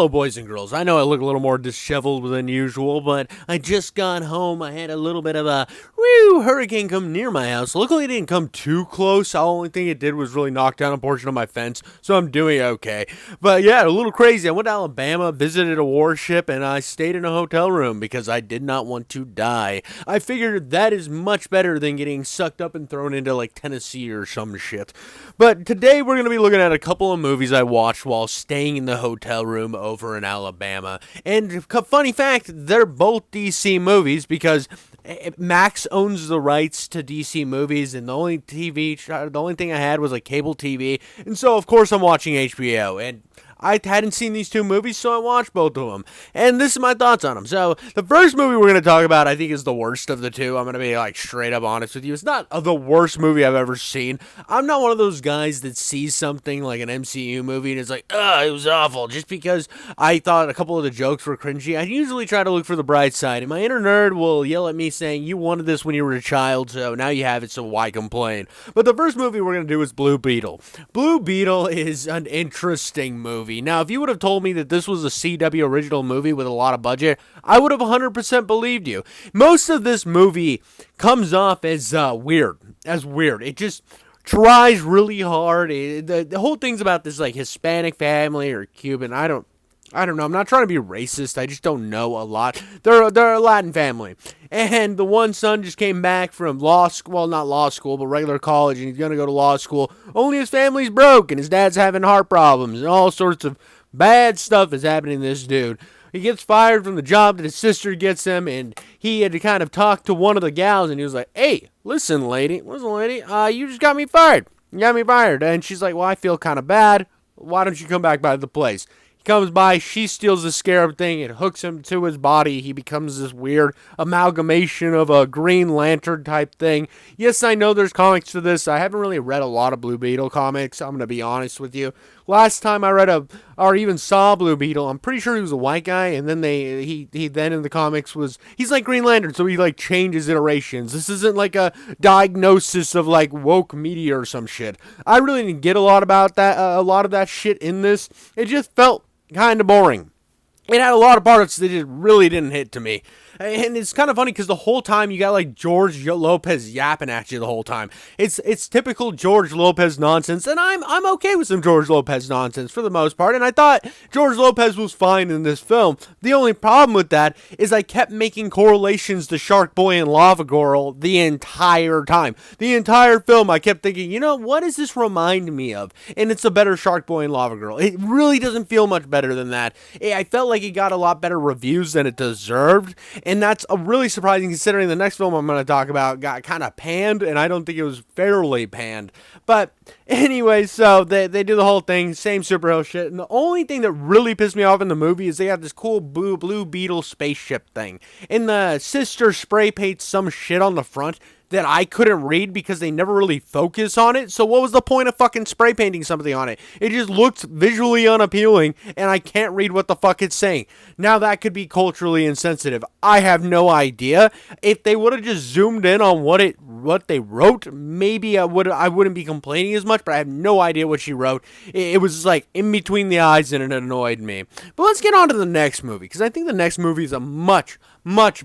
Hello, boys and girls. I know I look a little more disheveled than usual, but I just got home. I had a little bit of a hurricane come near my house. Luckily, it didn't come too close. The only thing it did was really knock down a portion of my fence, so I'm doing okay. But yeah, a little crazy. I went to Alabama, visited a warship, and I stayed in a hotel room because I did not want to die. I figured that is much better than getting sucked up and thrown into like Tennessee or some shit. But today we're going to be looking at a couple of movies I watched while staying in the hotel room over in Alabama. And funny fact, they're both DC movies because Max owns the rights to DC movies, and the only thing I had was like cable TV, and so of course I'm watching HBO. And I hadn't seen these two movies, so I watched both of them. And this is my thoughts on them. So, the first movie we're going to talk about, I think, is the worst of the two. I'm going to be, like, straight up honest with you. It's not the worst movie I've ever seen. I'm not one of those guys that sees something like an MCU movie and is like, ugh, it was awful, just because I thought a couple of the jokes were cringy. I usually try to look for the bright side, and my inner nerd will yell at me saying, you wanted this when you were a child, so now you have it, so why complain? But the first movie we're going to do is Blue Beetle. Blue Beetle is an interesting movie. Now, if you would have told me that this was a CW original movie with a lot of budget, I would have 100% believed you. Most of this movie comes off as weird. It just tries really hard. The whole thing's about this like Hispanic family or Cuban. I don't know. I'm not trying to be racist. I just don't know a lot. They're a Latin family. And the one son just came back from law school. Well, not law school, but regular college. And he's going to go to law school. Only his family's broke. And his dad's having heart problems. And all sorts of bad stuff is happening to this dude. He gets fired from the job that his sister gets him. And he had to kind of talk to one of the gals. And he was like, hey, listen, lady. You just got me fired. And she's like, well, I feel kind of bad. Why don't you come back by the place? He comes by, she steals the scarab thing, it hooks him to his body. He becomes this weird amalgamation of a Green Lantern type thing. Yes, I know there's comics to this. I haven't really read a lot of Blue Beetle comics, I'm going to be honest with you. Last time I read or even saw Blue Beetle, I'm pretty sure he was a white guy, and then he then in the comics he's like Green Lantern, so he like changes iterations. This isn't like a diagnosis of like woke media or some shit. I really didn't get a lot of that shit in this. It just felt kind of boring. It had a lot of parts that just really didn't hit to me. And it's kind of funny because the whole time you got like George Lopez yapping at you the whole time. It's typical George Lopez nonsense, and I'm okay with some George Lopez nonsense for the most part. And I thought George Lopez was fine in this film. The only problem with that is I kept making correlations to Shark Boy and Lava Girl the entire time. The entire film I kept thinking, what does this remind me of? And it's a better Shark Boy and Lava Girl. It really doesn't feel much better than that. I felt like it got a lot better reviews than it deserved. And that's really surprising considering the next film I'm going to talk about got kind of panned, and I don't think it was fairly panned. But anyway, so they do the whole thing, same superhero shit. And the only thing that really pissed me off in the movie is they have this cool Blue Beetle spaceship thing. And the sister spray paints some shit on the front that I couldn't read because they never really focus on it. So what was the point of fucking spray painting something on it? It just looks visually unappealing, and I can't read what the fuck it's saying. Now that could be culturally insensitive. I have no idea. If they would have just zoomed in on what they wrote, maybe I wouldn't be complaining as much, but I have no idea what she wrote. It was like in between the eyes, and it annoyed me. But let's get on to the next movie, because I think the next movie is a much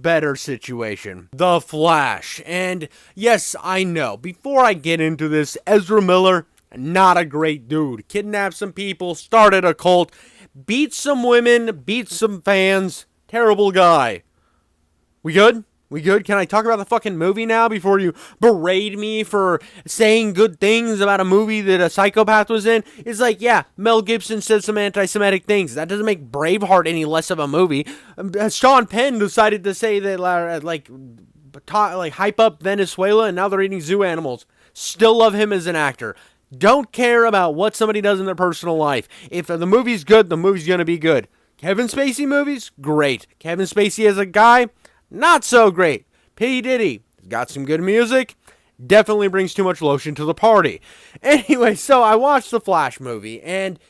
better situation. The Flash. And yes, I know, before I get into this, Ezra Miller, not a great dude. Kidnapped some people, started a cult, beat some women, beat some fans. Terrible guy. We good? Can I talk about the fucking movie now before you berate me for saying good things about a movie that a psychopath was in? It's like, yeah, Mel Gibson said some anti-Semitic things. That doesn't make Braveheart any less of a movie. Sean Penn decided to say that, like hype up Venezuela, and now they're eating zoo animals. Still love him as an actor. Don't care about what somebody does in their personal life. If the movie's good, the movie's gonna be good. Kevin Spacey movies? Great. Kevin Spacey as a guy? Not so great. P. Diddy got some good music. Definitely brings too much lotion to the party. Anyway, so I watched the Flash movie, and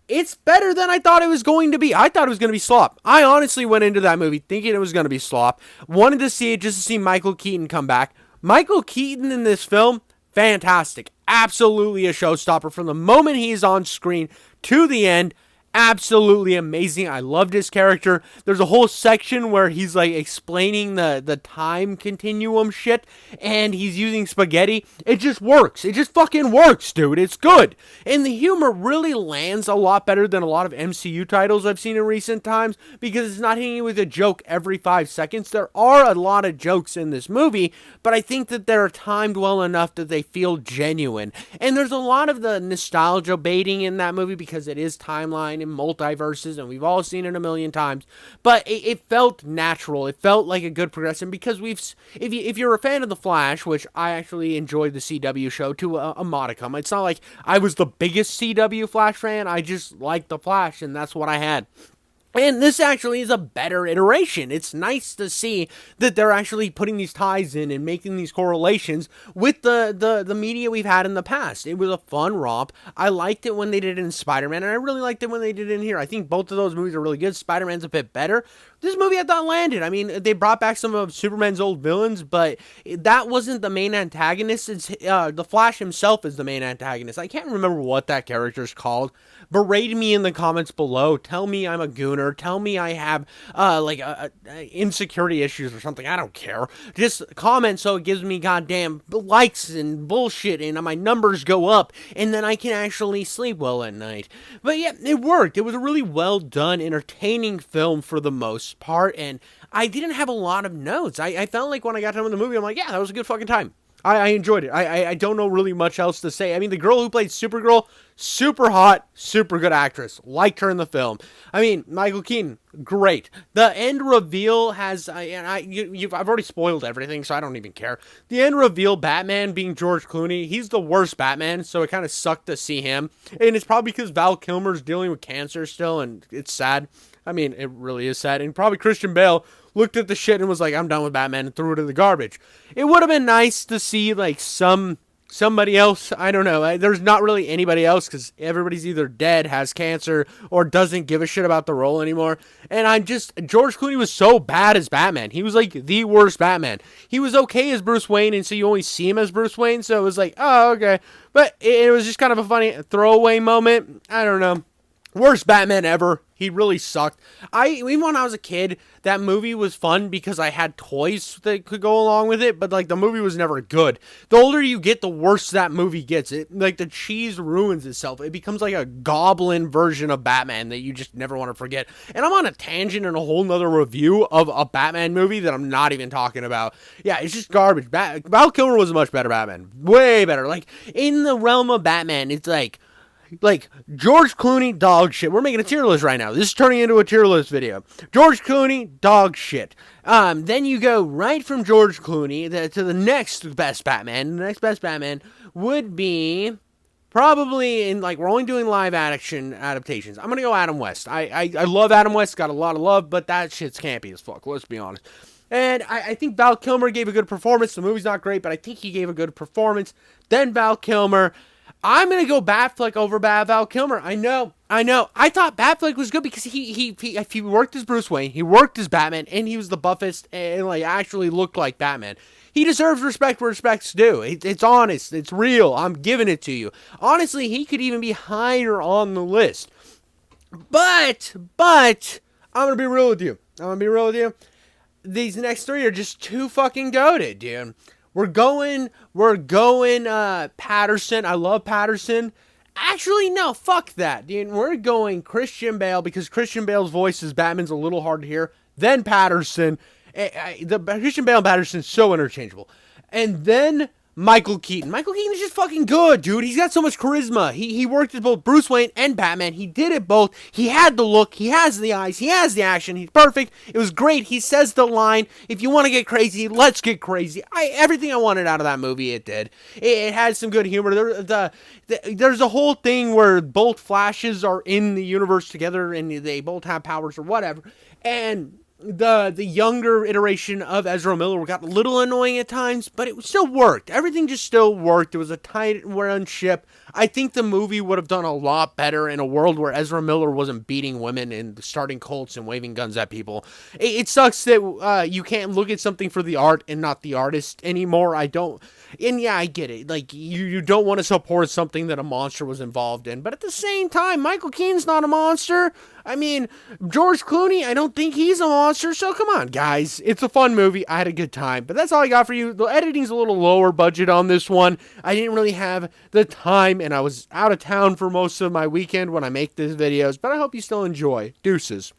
it's better than I thought it was going to be. I thought it was going to be slop. I honestly went into that movie thinking it was going to be slop. Wanted to see it just to see Michael Keaton come back. Michael Keaton in this film, fantastic. Absolutely a showstopper from the moment he's on screen to the end. absolutely amazing. I loved his character. There's a whole section where he's like explaining the time continuum shit, and he's using spaghetti. It just works. It just fucking works, dude. It's good. And the humor really lands a lot better than a lot of MCU titles I've seen in recent times, because it's not hitting you with a joke every 5 seconds. There are a lot of jokes in this movie, but I think that they're timed well enough that they feel genuine. And there's a lot of the nostalgia baiting in that movie because it is timeline and multiverses, and we've all seen it a million times. But it felt natural. It felt like a good progression, because if you're a fan of The Flash, which I actually enjoyed the CW show to a modicum. It's not like I was the biggest CW Flash fan. I just liked The Flash, and that's what I had. And this actually is a better iteration. It's nice to see that they're actually putting these ties in and making these correlations with the media we've had in the past. It was a fun romp. I liked it when they did it in Spider-Man, and I really liked it when they did it in here. I think both of those movies are really good. Spider-Man's a bit better. This movie I thought landed. I mean, they brought back some of Superman's old villains, but that wasn't the main antagonist. It's the Flash himself is the main antagonist. I can't remember what that character's called. Berate me in the comments below. Tell me I'm a gooner. Tell me I have insecurity issues or something. I don't care. Just comment so it gives me goddamn likes and bullshit, and my numbers go up, and then I can actually sleep well at night. But yeah, it worked. It was a really well done, entertaining film for the most part, and I didn't have a lot of notes. I felt like when I got done with the movie, I'm like, yeah, that was a good fucking time. I enjoyed it. I don't know really much else to say. I mean, the girl who played Supergirl, super hot, super good actress. Liked her in the film. I mean, Michael Keaton, great. The end reveal has, I've already spoiled everything, so I don't even care. The end reveal, Batman being George Clooney, he's the worst Batman, so it kind of sucked to see him. And it's probably because Val Kilmer's dealing with cancer still, and it's sad. I mean, it really is sad. And probably Christian Bale looked at the shit and was like, I'm done with Batman, and threw it in the garbage. It would have been nice to see, like, somebody else. I don't know. There's not really anybody else, because everybody's either dead, has cancer, or doesn't give a shit about the role anymore. And George Clooney was so bad as Batman. He was, like, the worst Batman. He was okay as Bruce Wayne, and so you only see him as Bruce Wayne, so it was like, oh, okay. But it was just kind of a funny throwaway moment. I don't know. Worst Batman ever. He really sucked. Even when I was a kid, that movie was fun because I had toys that could go along with it, but like the movie was never good. The older you get, the worse that movie gets. It like the cheese ruins itself. It becomes like a goblin version of Batman that you just never want to forget. And I'm on a tangent and a whole nother review of a Batman movie that I'm not even talking about. Yeah, it's just garbage. Val Kilmer was a much better Batman. Way better. Like, in the realm of Batman, it's like George Clooney, dog shit. We're making a tier list right now. This is turning into a tier list video. George Clooney, dog shit. Then you go right from George Clooney to the next best Batman. The next best Batman would be probably in, like, we're only doing live action adaptations. I'm gonna go Adam West. I love Adam West. Got a lot of love, but that shit's campy as fuck. Let's be honest. And I think Val Kilmer gave a good performance. The movie's not great, but I think he gave a good performance. Then Val Kilmer. I'm going to go Batfleck over Val Kilmer. I know. I thought Batfleck was good because he worked as Bruce Wayne, he worked as Batman, and he was the buffest and like actually looked like Batman. He deserves respect where respect's due. It's honest. It's real. I'm giving it to you. Honestly, he could even be higher on the list. But, I'm going to be real with you. These next three are just too fucking goated, dude. We're going Patterson. I love Patterson. Actually, no, fuck that, dude. We're going Christian Bale because Christian Bale's voice as Batman's a little hard to hear. Then Patterson. The Christian Bale and Patterson is so interchangeable. And then Michael Keaton. Michael Keaton is just fucking good, dude. He's got so much charisma. He worked as both Bruce Wayne and Batman. He did it both. He had the look. He has the eyes. He has the action. He's perfect. It was great. He says the line, if you want to get crazy, let's get crazy. Everything I wanted out of that movie, it did. It had some good humor. There's a whole thing where both Flashes are in the universe together and they both have powers or whatever. And the younger iteration of Ezra Miller got a little annoying at times, but it still worked. Everything just still worked. It was a tight run ship. I think the movie would have done a lot better in a world where Ezra Miller wasn't beating women and starting cults and waving guns at people. It sucks that you can't look at something for the art and not the artist anymore. I don't. And yeah, I get it. Like, you don't want to support something that a monster was involved in. But at the same time, Michael Keaton's not a monster. I mean, George Clooney, I don't think he's a monster. So come on, guys. It's a fun movie. I had a good time. But that's all I got for you. The editing's a little lower budget on this one. I didn't really have the time, and I was out of town for most of my weekend when I make these videos. But I hope you still enjoy. Deuces.